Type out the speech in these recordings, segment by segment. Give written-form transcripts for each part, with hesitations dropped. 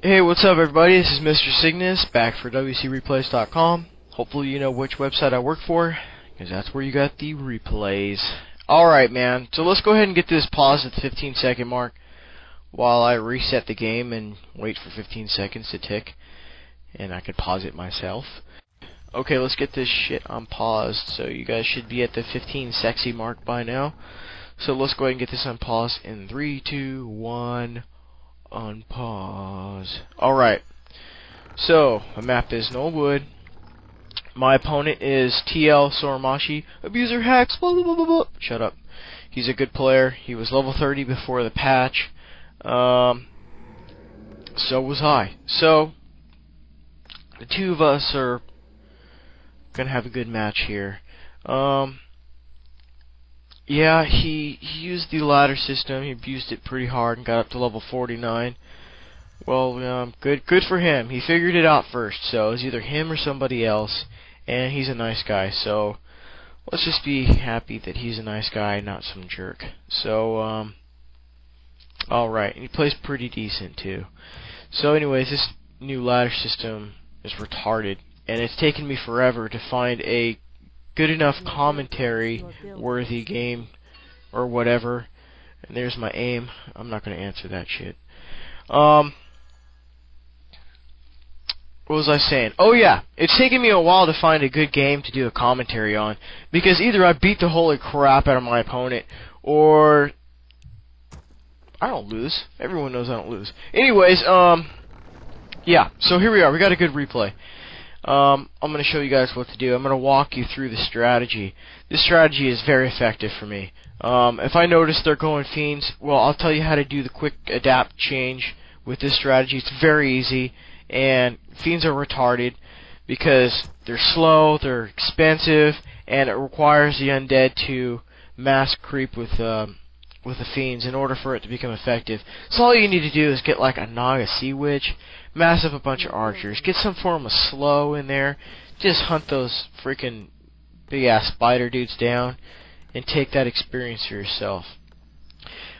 Hey, what's up everybody? This is Mr.Cygnus, back for WCReplays.com. Hopefully you know which website I work for, because that's where you got the replays. Alright man, so let's go ahead and get this paused at the 15-second mark while I reset the game and wait for 15 seconds to tick, and I could pause it myself. Okay, let's get this shit unpaused, so you guys should be at the 15 sexy mark by now. So let's go ahead and get this unpaused in 3, 2, 1... unpause. Alright, so the map is Knollwood. My opponent is TL Soromashi. Abuser hacks, blah, blah, blah, blah, blah. Shut up. He's a good player. He was level 30 before the patch. So was I. So the two of us are gonna have a good match here. Yeah, he used the ladder system. He abused it pretty hard and got up to level 49. Well, good for him. He figured it out first, so it's either him or somebody else, and he's a nice guy. So let's just be happy that he's a nice guy, not some jerk. So, alright, and he plays pretty decent too. So anyways, this new ladder system is retarded, and it's taken me forever to find a good enough commentary worthy game or whatever. And there's my aim. I'm not gonna answer that shit. What was I saying? Oh yeah, it's taken me a while to find a good game to do a commentary on, because either I beat the holy crap out of my opponent, or I don't lose. Everyone knows I don't lose. Anyways, yeah, so here we are. We got a good replay. I'm going to show you guys what to do. I'm going to walk you through the strategy. This strategy is very effective for me. If I notice they're going fiends, well, I'll tell you how to do the quick adapt change with this strategy. It's very easy, and fiends are retarded because they're slow, they're expensive, and it requires the undead to mass creep with the fiends in order for it to become effective. So all you need to do is get like a Naga Sea Witch, mass up a bunch of archers, get some form of slow in there, just hunt those freaking big ass spider dudes down, and take that experience for yourself.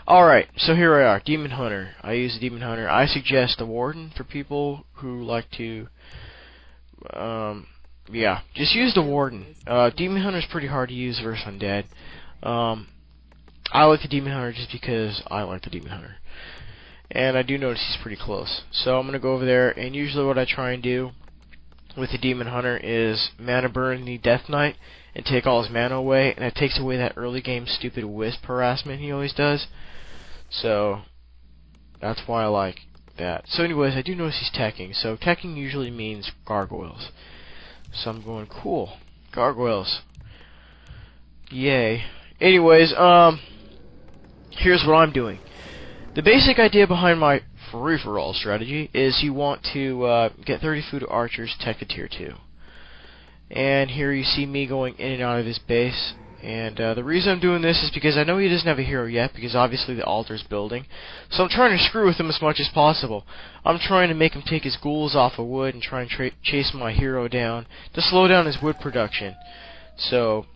Alright, so here we are, Demon Hunter. I use a Demon Hunter. I suggest a Warden for people who like to, yeah, just use the Warden. Demon Hunter is pretty hard to use versus Undead. I like the Demon Hunter just because I like the Demon Hunter. And I do notice he's pretty close. So I'm going to go over there, and usually what I try and do with the Demon Hunter is mana burn the Death Knight and take all his mana away, and it takes away that early game stupid wisp harassment he always does. So that's why I like that. So anyways, I do notice he's teching. So teching usually means gargoyles. So I'm going, cool, gargoyles. Yay. Anyways, here's what I'm doing. The basic idea behind my free-for-all strategy is you want to get 30 food archers, tech to tier 2. And here you see me going in and out of his base. And the reason I'm doing this is because I know he doesn't have a hero yet, because obviously the altar's building. So I'm trying to screw with him as much as possible. I'm trying to make him take his ghouls off of wood and try and chase my hero down to slow down his wood production. So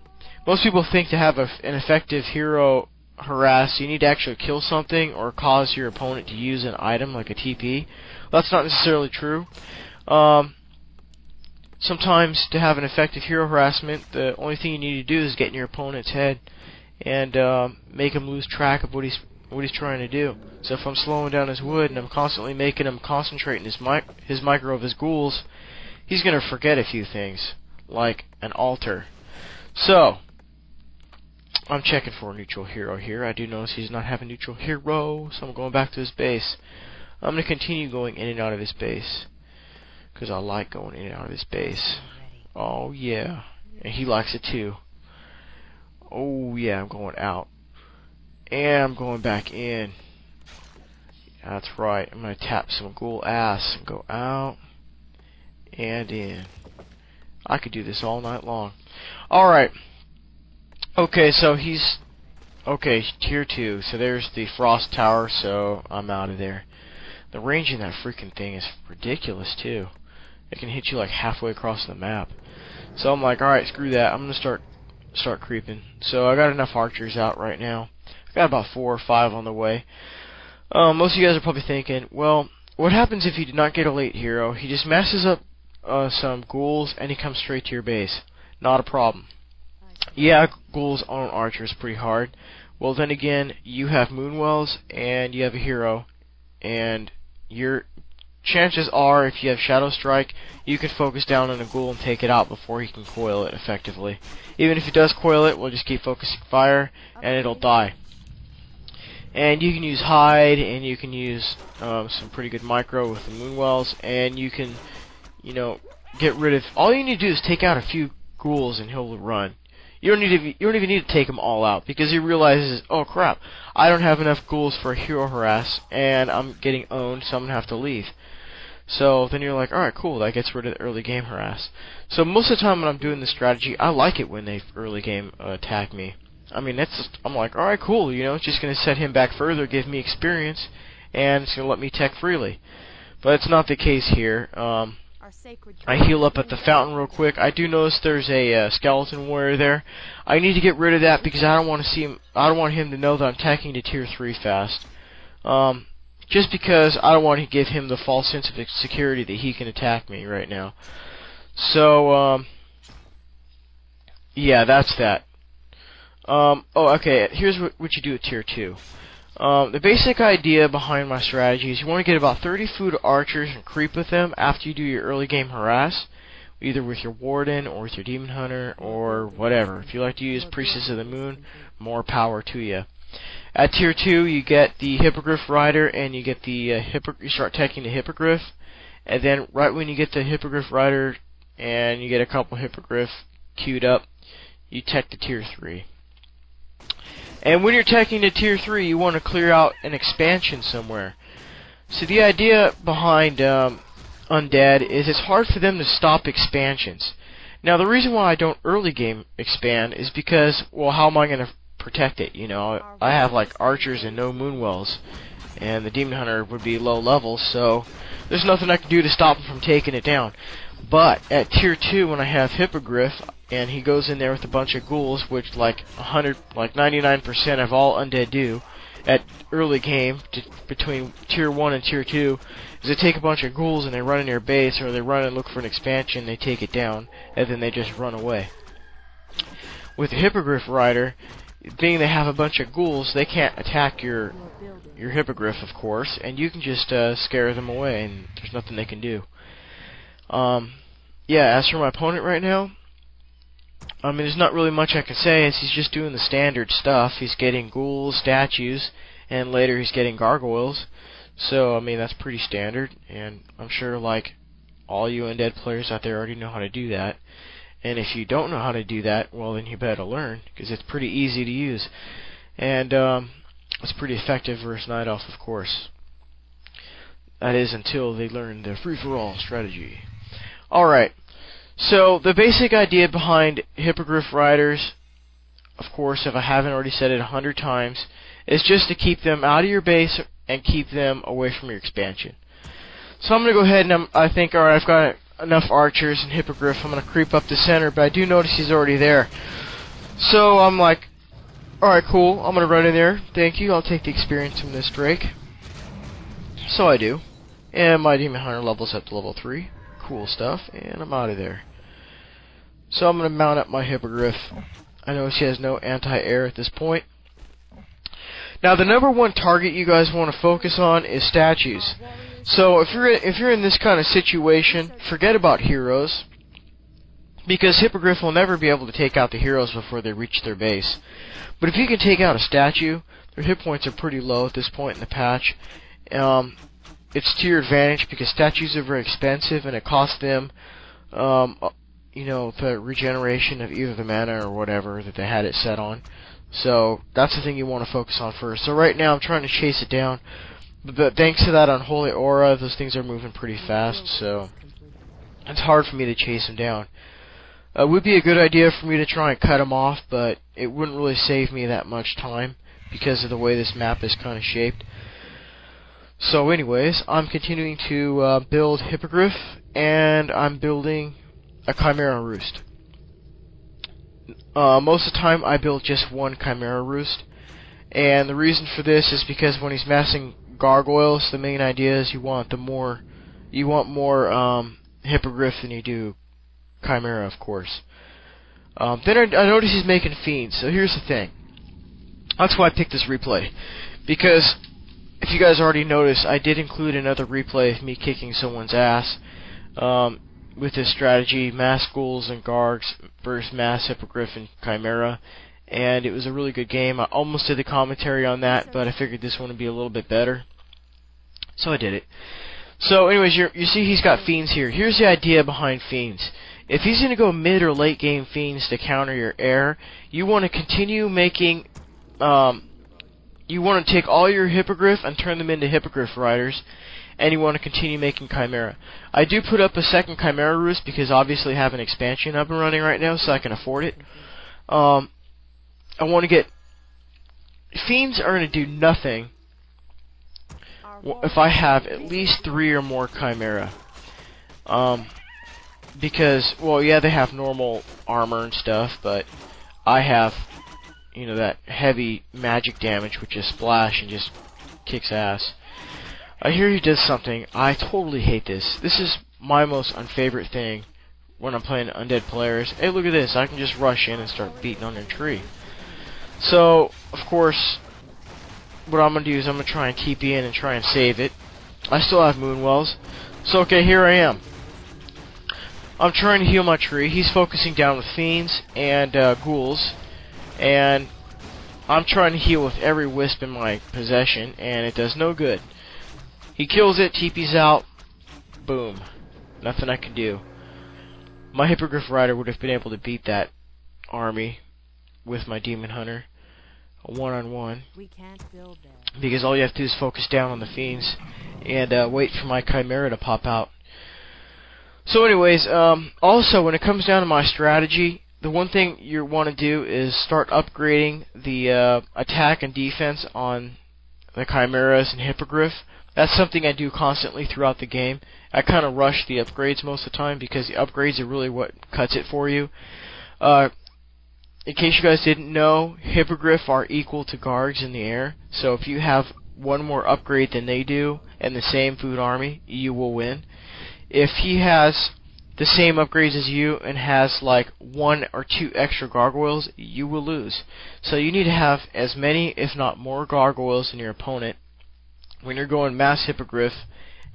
most people think to have an effective hero harass, you need to actually kill something or cause your opponent to use an item like a TP. That's not necessarily true. Sometimes to have an effective hero harassment, the only thing you need to do is get in your opponent's head and make him lose track of what he's trying to do. So if I'm slowing down his wood and I'm constantly making him concentrate in his micro of his ghouls, he's gonna forget a few things, like an altar. So I'm checking for a neutral hero here. I do notice he's not having a neutral hero, so I'm going back to his base. I'm going to continue going in and out of his base, because I like going in and out of his base. Oh yeah, and he likes it too. Oh yeah, I'm going out. And I'm going back in. That's right, I'm going to tap some ghoul ass and go out and in. I could do this all night long. Alright. Okay, so he's tier 2, so there's the frost tower, so I'm out of there. The range in that freaking thing is ridiculous too. It can hit you like halfway across the map. So I'm like, alright, screw that, I'm gonna start creeping. So I got enough archers out right now. I got about 4 or 5 on the way. Most of you guys are probably thinking, well, what happens if you do not get a late hero? He just messes up some ghouls and he comes straight to your base. Not a problem. Yeah, ghouls on an archer is pretty hard. Well, then again, you have Moonwells and you have a hero, and your chances are, if you have Shadow Strike, you can focus down on a ghoul and take it out before he can coil it effectively. Even if he does coil it, we'll just keep focusing fire and it'll die. And you can use hide, and you can use some pretty good micro with the Moonwells, and you can, you know, get rid of. All you need to do is take out a few ghouls, and he'll run. You don't even need to take them all out, because he realizes, oh crap, I don't have enough ghouls for a hero harass, and I'm getting owned, so I'm gonna have to leave. So then you're like, alright, cool, that gets rid of the early game harass. So most of the time when I'm doing this strategy, I like it when they early game attack me. I mean, I'm like, alright, cool, you know, it's just going to set him back further, give me experience, and it's going to let me tech freely. But it's not the case here. I heal up at the fountain real quick. I do notice there's a skeleton warrior there. I need to get rid of that because I don't want to see him. I don't want him to know that I'm teching to tier 3 fast. Just because I don't want to give him the false sense of security that he can attack me right now. So, yeah, that's that. Oh, okay, here's what you do at tier 2. The basic idea behind my strategy is you want to get about 30 food archers and creep with them after you do your early game harass, either with your warden or with your demon hunter or whatever. If you like to use priestess of the moon, more power to you. At tier 2, you get the hippogriff rider, and you get the you start teching the hippogriff, and then right when you get the hippogriff rider and you get a couple hippogriff queued up, you tech to tier 3. And when you're teching to tier 3, you want to clear out an expansion somewhere. So the idea behind Undead is it's hard for them to stop expansions. Now the reason why I don't early game expand is because, well, how am I going to protect it? You know, I have like archers and no Moonwells, and the demon hunter would be low level, so there's nothing I can do to stop him from taking it down. But at tier 2, when I have hippogriff, and he goes in there with a bunch of ghouls, which like 99% of all undead do at early game, between tier 1 and tier 2, is they take a bunch of ghouls and they run in their base, or they run and look for an expansion, they take it down, and then they just run away. With the hippogriff rider, being they have a bunch of ghouls, they can't attack your hippogriff, of course, and you can just scare them away, and there's nothing they can do. Yeah, as for my opponent right now, I mean, there's not really much I can say, as he's just doing the standard stuff. He's getting ghouls, statues, and later he's getting gargoyles. So, I mean, that's pretty standard, and I'm sure, like, all you undead players out there already know how to do that. And if you don't know how to do that, well, then you better learn, because it's pretty easy to use. And, it's pretty effective versus Night Elf, of course. That is, until they learn the free-for-all strategy. Alright. So, the basic idea behind Hippogriff Riders, of course, if I haven't already said it 100 times, is just to keep them out of your base and keep them away from your expansion. So I'm going to go ahead and I think, alright, I've got enough archers and Hippogriff, I'm going to creep up the center, but I do notice he's already there. So I'm like, alright, cool, I'm going to run in there, thank you, I'll take the experience from this Drake. So I do. And my Demon Hunter levels up to level 3. Cool stuff, and I'm out of there. So I'm going to mount up my Hippogriff. I know she has no anti-air at this point. Now the number one target you guys want to focus on is statues. So if you're in this kind of situation, forget about heroes, because Hippogriff will never be able to take out the heroes before they reach their base. But if you can take out a statue, their hit points are pretty low at this point in the patch. It's to your advantage because statues are very expensive and it costs them, you know, the regeneration of either the mana or whatever that they had it set on. So that's the thing you want to focus on first. So right now I'm trying to chase it down, but thanks to that unholy aura, those things are moving pretty fast, so it's hard for me to chase them down. It would be a good idea for me to try and cut them off, but it wouldn't really save me that much time because of the way this map is kind of shaped. So anyways, I'm continuing to build Hippogriff, and I'm building a Chimera Roost. Most of the time I build just one Chimera Roost, and the reason for this is because when he's massing gargoyles, the main idea is you want more hippogriff than you do chimera, of course. Then I noticed he's making fiends. So here's the thing. That's why I picked this replay, because if you guys already noticed, I did include another replay of me kicking someone's ass with this strategy: mass ghouls and gargs versus mass hippogriff and chimera. And it was a really good game. I almost did the commentary on that, but I figured this one would be a little bit better, so I did it. So anyways, you see he's got fiends here. Here's the idea behind fiends. If he's going to go mid or late game fiends to counter your air, you want to continue making, you want to take all your hippogriff and turn them into hippogriff riders, and you want to continue making chimera. I do put up a second chimera roost because obviously I have an expansion up and running right now, so I can afford it. I want to get... Fiends are going to do nothing if I have at least 3 or more chimera. Because, well, yeah, they have normal armor and stuff, but I have, you know, that heavy magic damage, which is splash and just kicks ass. I hear he does something. I totally hate this. This is my most unfavorite thing when I'm playing undead players. Hey, look at this. I can just rush in and start beating on their tree. So, of course, what I'm going to do is I'm going to try and keep in and try and save it. I still have Moonwells. So, okay, here I am. I'm trying to heal my tree. He's focusing down with fiends and ghouls. And I'm trying to heal with every wisp in my possession, and it does no good. He kills it, TP's out, boom. Nothing I can do. My Hippogriff Rider would have been able to beat that army with my Demon Hunter. A one-on-one. Because all you have to do is focus down on the fiends and wait for my Chimera to pop out. So anyways, also when it comes down to my strategy, the one thing you want to do is start upgrading the attack and defense on the Chimeras and Hippogriff. That's something I do constantly throughout the game. I kind of rush the upgrades most of the time because the upgrades are really what cuts it for you. In case you guys didn't know, Hippogriff are equal to Gargs in the air. So if you have one more upgrade than they do and the same food army, you will win. If he has the same upgrades as you and has like 1 or 2 extra gargoyles, you will lose. So you need to have as many, if not more, gargoyles than your opponent when you're going mass Hippogriff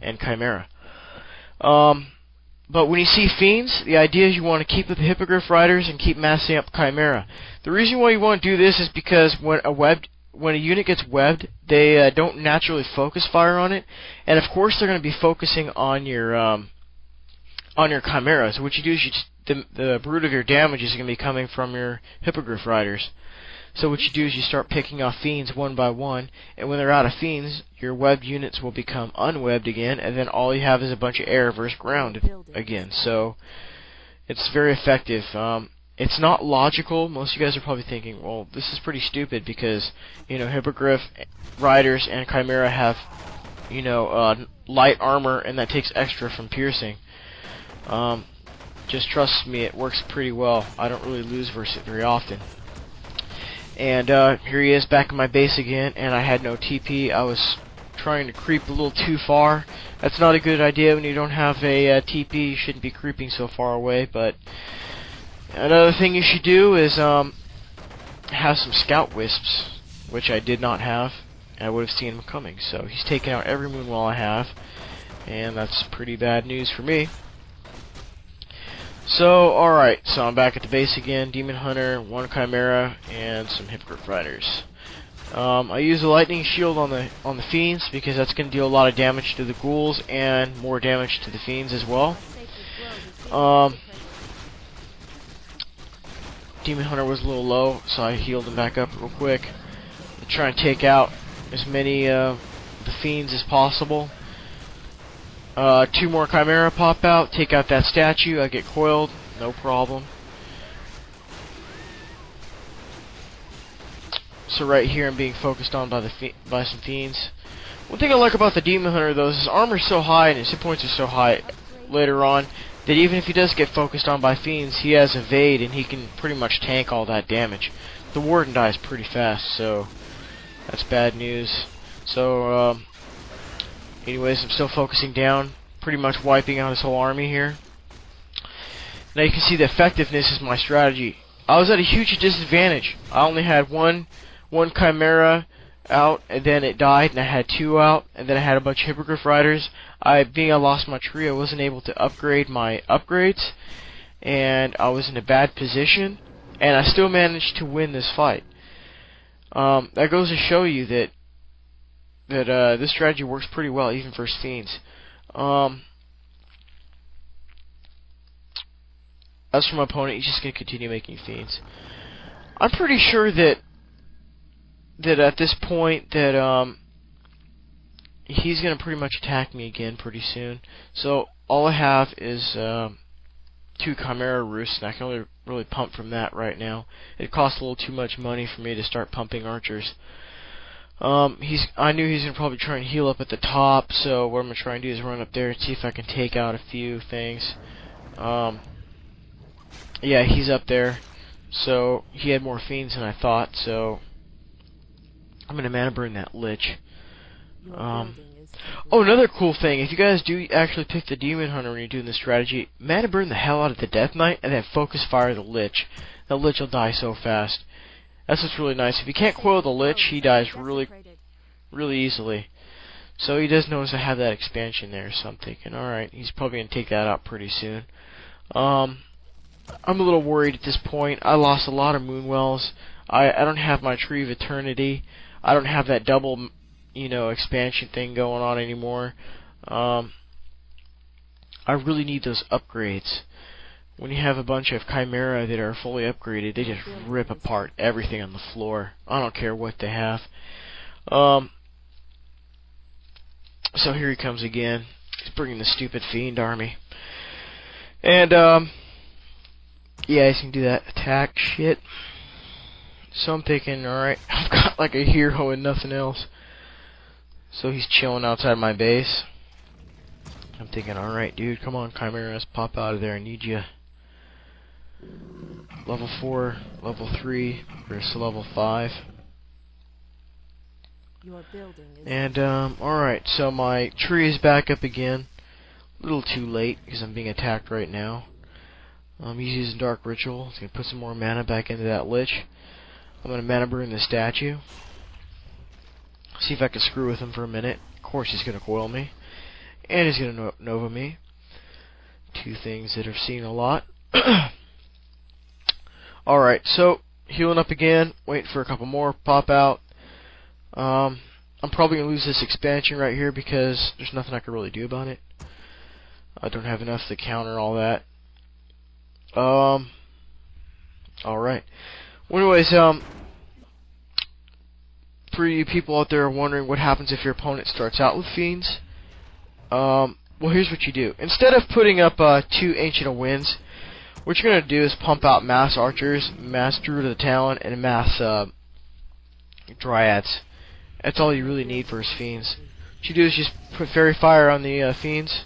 and Chimera. But when you see fiends, the idea is you want to keep with the Hippogriff Riders and keep massing up Chimera. The reason why you want to do this is because when a unit gets webbed, they don't naturally focus fire on it, and of course they're going to be focusing on your Chimera. So what you do is the root of your damage is going to be coming from your Hippogriff Riders. So what you do is you start picking off fiends one by one, and when they're out of fiends, your webbed units will become unwebbed again, and then all you have is a bunch of air versus ground again. So it's very effective. It's not logical. Most of you guys are probably thinking, well, this is pretty stupid because, you know, Hippogriff Riders and Chimera have, you know, light armor, and that takes extra from piercing. Just trust me, it works pretty well. I don't really lose versus it very often. And here he is back in my base again, and I had no TP. I was trying to creep a little too far. That's not a good idea when you don't have a TP. You shouldn't be creeping so far away. But another thing you should do is have some scout wisps, which I did not have. I would have seen him coming. So he's taking out every Moonwell I have, and that's pretty bad news for me. So, alright, so I'm back at the base again, Demon Hunter, 1 Chimera, and some Hippogriff Riders. I use a Lightning Shield on the Fiends, because that's going to deal a lot of damage to the Ghouls, and more damage to the Fiends as well. Demon Hunter was a little low, so I healed him back up real quick. I'm trying to take out as many of the Fiends as possible. 2 more Chimera pop out, take out that statue, I get coiled, no problem. So right here I'm being focused on by some fiends. One thing I like about the Demon Hunter though is his armor's so high and his hit points are so high later on that even if he does get focused on by fiends, he has evade and he can pretty much tank all that damage. The Warden dies pretty fast, so that's bad news. So Anyways, I'm still focusing down, pretty much wiping out his whole army here. Now you can see the effectiveness is my strategy. I was at a huge disadvantage. I only had one Chimera out, and then it died, and I had 2 out, and then I had a bunch of Hippogriff Riders. Being I lost my tree, I wasn't able to upgrade my upgrades, and I was in a bad position, and I still managed to win this fight. That goes to show you that this strategy works pretty well, even for Fiends. As for my opponent, he's just going to continue making Fiends. I'm pretty sure that at this point that he's going to pretty much attack me again pretty soon. So all I have is 2 Chimera Roosts, and I can only really pump from that right now. It costs a little too much money for me to start pumping archers. I knew he was going to probably try and heal up at the top, so what I'm going to try and do is run up there and see if I can take out a few things. Yeah, he's up there, so he had more Fiends than I thought, so I'm going to mana burn that Lich. Oh, another cool thing, if you guys do actually pick the Demon Hunter when you're doing this strategy, mana burn the hell out of the Death Knight and then focus fire the Lich. The Lich will die so fast. That's what's really nice. If you can't coil the Lich, he dies really easily. So he does notice I have that expansion there, so I'm thinking, alright, he's probably going to take that out pretty soon. I'm a little worried at this point. I lost a lot of Moonwells. I don't have my Tree of Eternity. I don't have that double, expansion thing going on anymore. I really need those upgrades. When you have a bunch of Chimera that are fully upgraded, they just rip apart everything on the floor. I don't care what they have. So here he comes again. He's bringing the stupid Fiend army. And, yeah, he's gonna do that attack shit. So I'm thinking, alright, I've got like a hero and nothing else. So he's chilling outside my base. I'm thinking, alright, dude, come on, Chimeras, pop out of there, I need you. Level 4, level 3, versus level 5. And, alright, so my tree is back up again. A little too late, because I'm being attacked right now. He's using Dark Ritual. He's going to put some more mana back into that Lich. I'm going to mana burn the statue. See if I can screw with him for a minute. Of course he's going to coil me. And he's going to Nova me. 2 things that I've seen a lot. Alright, so healing up again. Waiting for a couple more pop out. I'm probably going to lose this expansion right here because there's nothing I can really do about it. I don't have enough to counter all that. Alright. Well, anyways, for you people out there wondering what happens if your opponent starts out with Fiends, well, here's what you do. Instead of putting up 2 Ancient of Winds, what you're going to do is pump out mass Archers, mass Druid of the Talon, and mass Dryads. That's all you really need for his Fiends. What you do is just put Fairy Fire on the Fiends,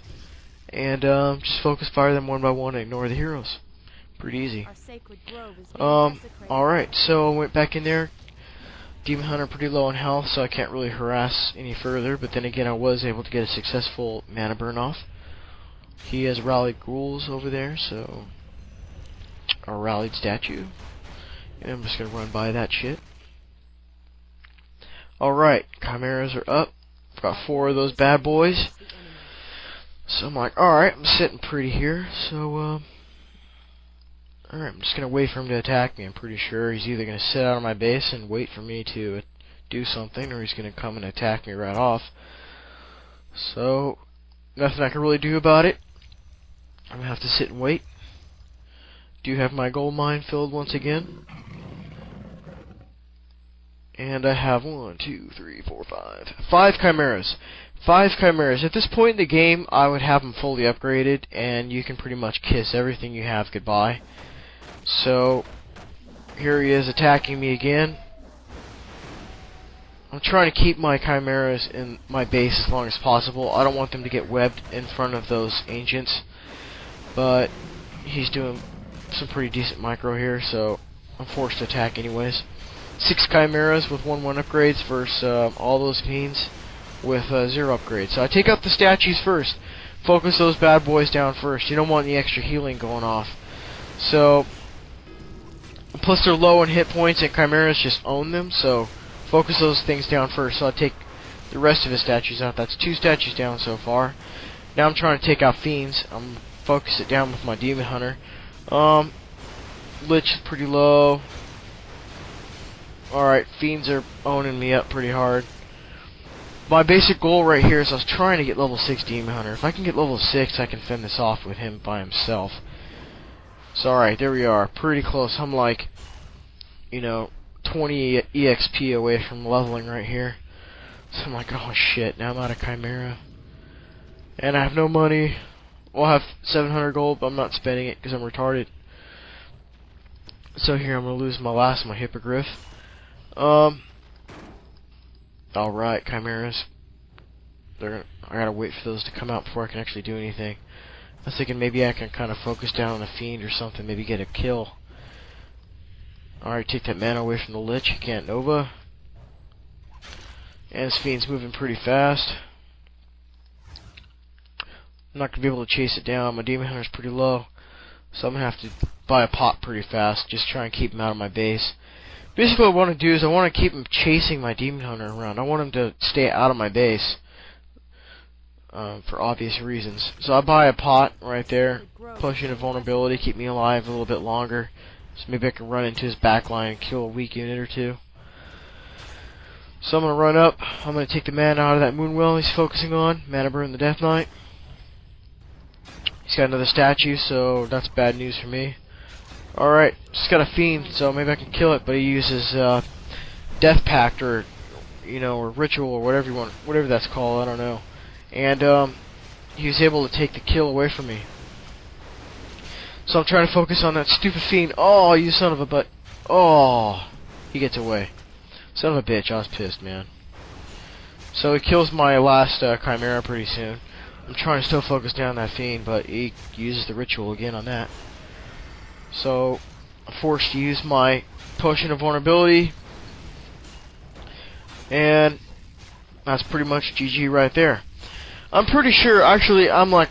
and just focus fire them one by one and ignore the heroes. Pretty easy. Alright, so I went back in there. Demon Hunter pretty low on health, so I can't really harass any further, but then again I was able to get a successful mana burn off. He has rallied ghouls over there, so a rallied statue. And I'm just gonna run by that shit. Alright, Chimeras are up. Got 4 of those bad boys. So I'm like, alright, I'm sitting pretty here, so alright, I'm just going to wait for him to attack me. I'm pretty sure he's either going to sit out of my base and wait for me to do something, or he's going to come and attack me right off. So, nothing I can really do about it. I'm going to have to sit and wait. Do have my gold mine filled once again. And I have 1, 2, 3, 4, 5. 5 Chimeras. 5 Chimeras. At this point in the game, I would have them fully upgraded, and you can pretty much kiss everything you have goodbye. So, here he is attacking me again. I'm trying to keep my Chimeras in my base as long as possible. I don't want them to get webbed in front of those Ancients. But, he's doing some pretty decent micro here, so I'm forced to attack anyways. 6 Chimeras with 1/1 upgrades versus all those Fiends. with 0 upgrades. So I take out the statues first. Focus those bad boys down first. You don't want any extra healing going off. So, plus they're low on hit points and chimeras just own them, so focus those things down first. So I take the rest of his statues out. That's 2 statues down so far. Now I'm trying to take out fiends. I'm focus it down with my demon hunter. Lich is pretty low. Alright, fiends are owning me up pretty hard. My basic goal right here is I was trying to get level 6 demon hunter. If I can get level 6, I can fend this off with him by himself. So alright, there we are. Pretty close. I'm like, 20 EXP away from leveling right here. So I'm like, oh shit, now I'm out of chimera. And I have no money. Well, I have 700 gold, but I'm not spending it because I'm retarded. So here I'm going to lose my last, my hippogriff. Alright, chimeras. I gotta wait for those to come out before I can actually do anything. I was thinking maybe I can kind of focus down on a fiend or something, maybe get a kill. Alright, take that mana away from the lich, he can't Nova. And this fiend's moving pretty fast. I'm not going to be able to chase it down, my demon hunter's pretty low. So I'm going to have to buy a pot pretty fast, just try and keep him out of my base. Basically what I want to do is I want to keep him chasing my demon hunter around. I want him to stay out of my base. For obvious reasons. So I buy a pot right there, push in a vulnerability, keep me alive a little bit longer. So maybe I can run into his backline and kill a weak unit or 2. So I'm going to run up. I'm going to take the mana out of that Moonwell he's focusing on. Mana burn the Death Knight. He's got another statue, so that's bad news for me. Alright, just got a fiend, so maybe I can kill it, but he uses Death Pact or Ritual or whatever that's called, I don't know. And he was able to take the kill away from me. So I'm trying to focus on that stupid fiend. Oh, you son of a butt. Oh, he gets away. Son of a bitch, I was pissed, man. So he kills my last chimera pretty soon. I'm trying to still focus down that fiend, but he uses the ritual again on that. So I'm forced to use my potion of vulnerability. And that's pretty much GG right there. I'm pretty sure, actually, I'm like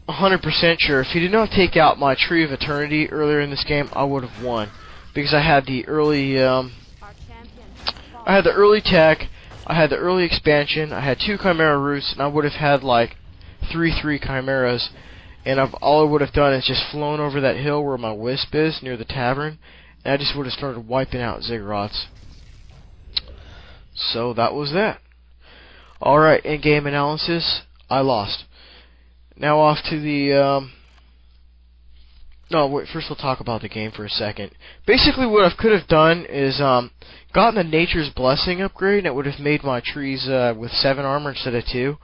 100% sure, if he did not take out my Tree of Eternity earlier in this game, I would have won. Because I had the early, tech, I had the early expansion, I had 2 Chimera Roots, and I would have had like 3 Chimeras. And all I would have done is just flown over that hill where my Wisp is, near the tavern, and I just would have started wiping out Ziggurats. So that was that. Alright, in-game analysis, I lost. Now off to the, no, wait, first we'll talk about the game for a second. Basically what I could have done is, gotten the Nature's Blessing upgrade, and it would have made my trees, with 7 armor instead of 2.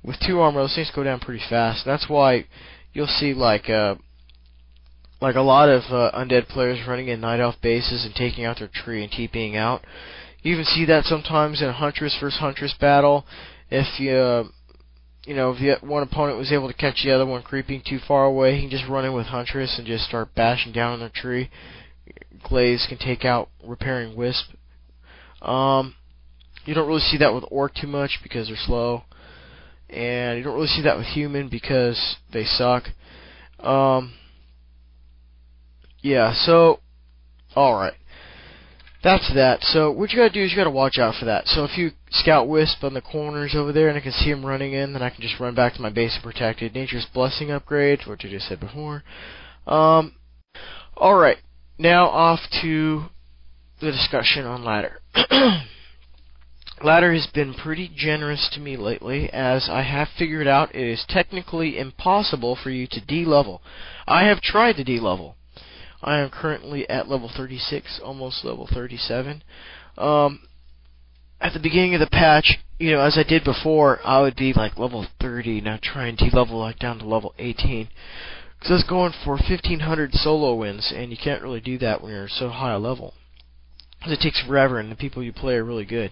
With 2 armor, those things go down pretty fast. That's why you'll see, like a lot of, undead players running in Night Elf bases and taking out their tree and TPing out. You even see that sometimes in a Huntress versus Huntress battle. If if the one opponent was able to catch the other one creeping too far away, he can just run in with Huntress and just start bashing down on their tree. Glaze can take out Repairing Wisp. You don't really see that with Orc too much because they're slow. And you don't really see that with Human because they suck. Yeah, so, alright. That's that. So what you gotta do is you gotta watch out for that. So if you scout Wisp on the corners over there and I can see him running in, then I can just run back to my base and protect it. Nature's Blessing upgrade, what you just said before. Alright. Now off to the discussion on ladder. Ladder has been pretty generous to me lately, as I have figured out it is technically impossible for you to D-level. I have tried to D-level. I am currently at level 36, almost level 37. At the beginning of the patch, as I did before, I would be like level 30, now try and D-level like down to level 18. Because I was going for 1500 solo wins, and you can't really do that when you're so high a level. Because it takes forever, and the people you play are really good.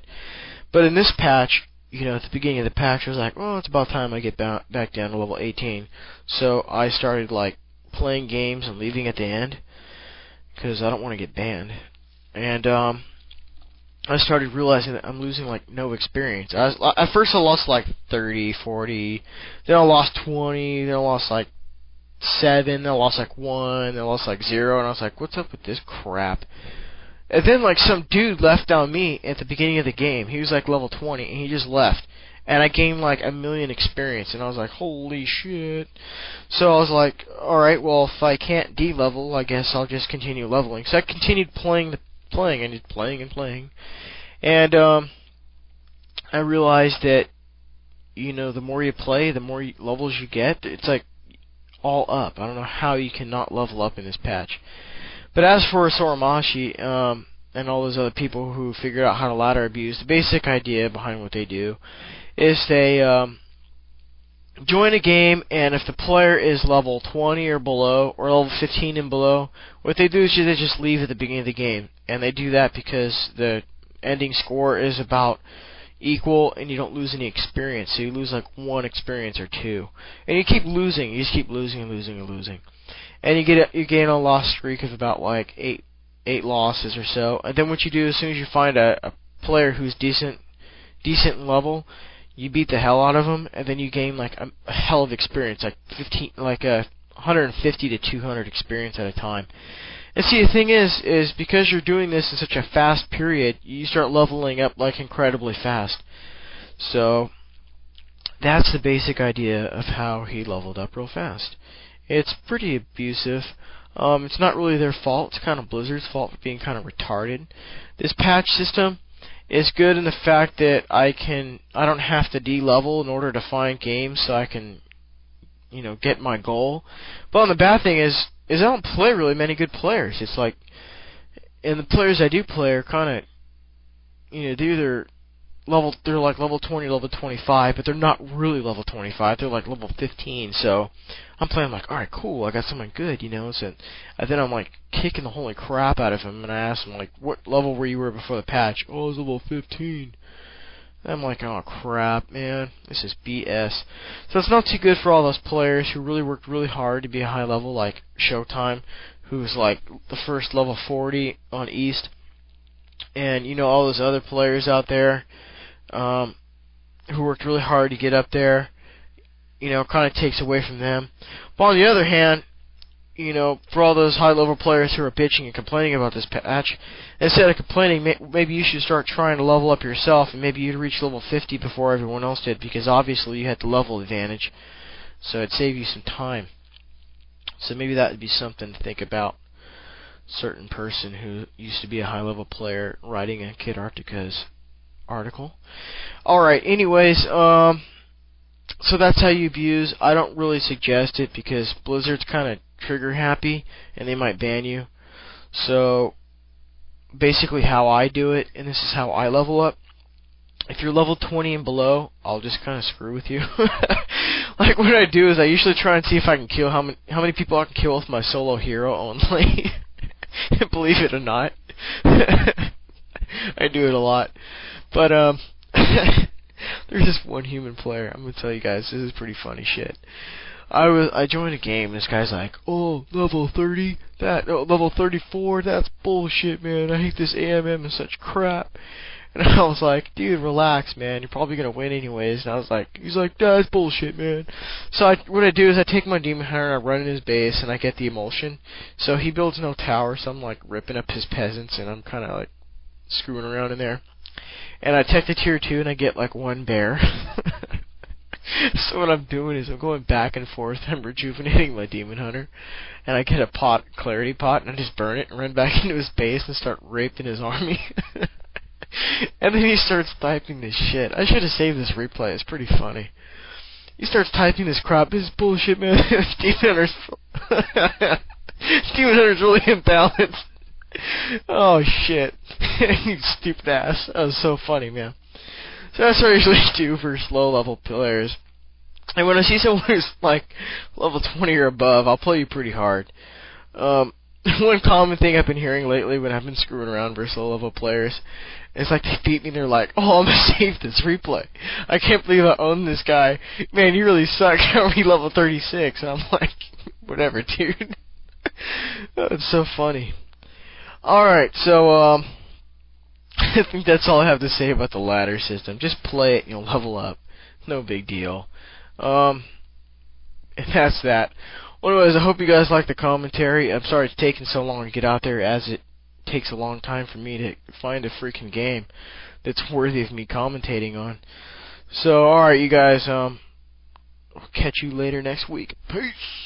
But in this patch, at the beginning of the patch, I was like, well, it's about time I get back down to level 18. So I started like playing games and leaving at the end, because I don't want to get banned. And, I started playing games and leaving at the end. And, I started playing games and leaving at the end, because I don't want to get banned. And, I started playing games and leaving at the end, because I don't want to get banned. And, I started playing games and leaving at the end, because I don't want to get banned. I started realizing that I'm losing like no experience. At first I lost like 30, 40, then I lost 20, then I lost like 7, then I lost like 1, then I lost like 0, and I was like, what's up with this crap? And then like some dude left on me at the beginning of the game. He was like level 20, and he just left. And I gained like 1,000,000 experience, and I was like, holy shit. So I was like, alright, well, if I can't D-level, I guess I'll just continue leveling. So I continued playing, and just playing and playing. And I realized that, you know, the more you play, the more levels you get. It's like all up. I don't know how you cannot level up in this patch. But as for Soromashi, and all those other people who figured out how to ladder abuse, the basic idea behind what they do is they join a game, and if the player is level 20 or below, or level 15 and below, what they do is they just leave at the beginning of the game. And they do that because the ending score is about equal, and you don't lose any experience. So you lose like 1 experience or 2. And you keep losing. You just keep losing and losing and losing. And you gain a loss streak of about like 8 losses or so. And then what you do, as soon as you find a player who's decent level, you beat the hell out of them, and then you gain like a hell of experience, like 150 to 200 experience at a time. And see, the thing is because you're doing this in such a fast period, you start leveling up like incredibly fast. So that's the basic idea of how he leveled up real fast. It's pretty abusive. It's not really their fault. It's kind of Blizzard's fault for being kind of retarded. This patch system is good in the fact that I don't have to D-level in order to find games, so I can, you know, get my goal. But the bad thing is I don't play really many good players. It's like, and the players I do play are kind of, you know, they're like level 20, level 25, but they're not really level 25. They're like level 15. So I'm playing like, all right, cool, I got someone good, you know. So and then I'm like kicking the holy crap out of him, and I ask him like, what level were you before the patch? Oh, I was level 15. And I'm like, oh crap, man, this is BS. So it's not too good for all those players who really worked really hard to be a high level, like Showtime, who's like the first level 40 on East, and you know, all those other players out there who worked really hard to get up there. You know, kind of takes away from them. But on the other hand, you know, for all those high-level players who are bitching and complaining about this patch, instead of complaining, maybe you should start trying to level up yourself, and maybe you'd reach level 50 before everyone else did, because obviously you had the level advantage, so it'd save you some time. So maybe that would be something to think about. Certain person who used to be a high-level player writing in Kid Arctica's article. Alright, anyways, so that's how you abuse. I don't really suggest it because Blizzard's kind of trigger happy and they might ban you. So basically how I do it, and this is how I level up. If you're level 20 and below, I'll just kind of screw with you. Like what I do is I usually try and see if I can kill how many people I can kill with my solo hero only. Believe it or not. I do it a lot. But there's this one human player. I'm gonna tell you guys, this is pretty funny shit. I joined a game. This guy's like, "Oh, level 30, level 34. That's bullshit, man. I hate this AMM and such crap." And I was like, "Dude, relax, man. You're probably gonna win anyways." And I was like, he's like, "That's bullshit, man." So what I do is I take my Demon Hunter and I run in his base and I get the emulsion. So he builds no tower, so I'm like ripping up his peasants and I'm kind of like screwing around in there. And I take the tier 2 and I get like 1 bear. So what I'm doing is I'm going back and forth. I'm rejuvenating my Demon Hunter. And I get a clarity pot, and I just burn it and run back into his base and start raping his army. And then he starts typing this shit. I should have saved this replay. It's pretty funny. He starts typing this crap. This is bullshit, man. Demon Hunter's really imbalanced. Oh shit. You stupid ass. That was so funny, man. So that's what I usually do for slow level players. And when I see someone who's like level 20 or above, I'll play you pretty hard. One common thing I've been hearing lately when I've been screwing around versus low level players is like they beat me and they're like, "Oh, I'm gonna save this replay. I can't believe I own this guy. Man, you really suck. How are we level 36?" And I'm like, whatever, dude. It's so funny. Alright, so I think that's all I have to say about the ladder system. Just play it, you'll level up. No big deal. And that's that. Well, anyways, I hope you guys like the commentary. I'm sorry it's taking so long to get out there, as it takes a long time for me to find a freaking game that's worthy of me commentating on. So, alright, you guys, I'll catch you later next week. Peace!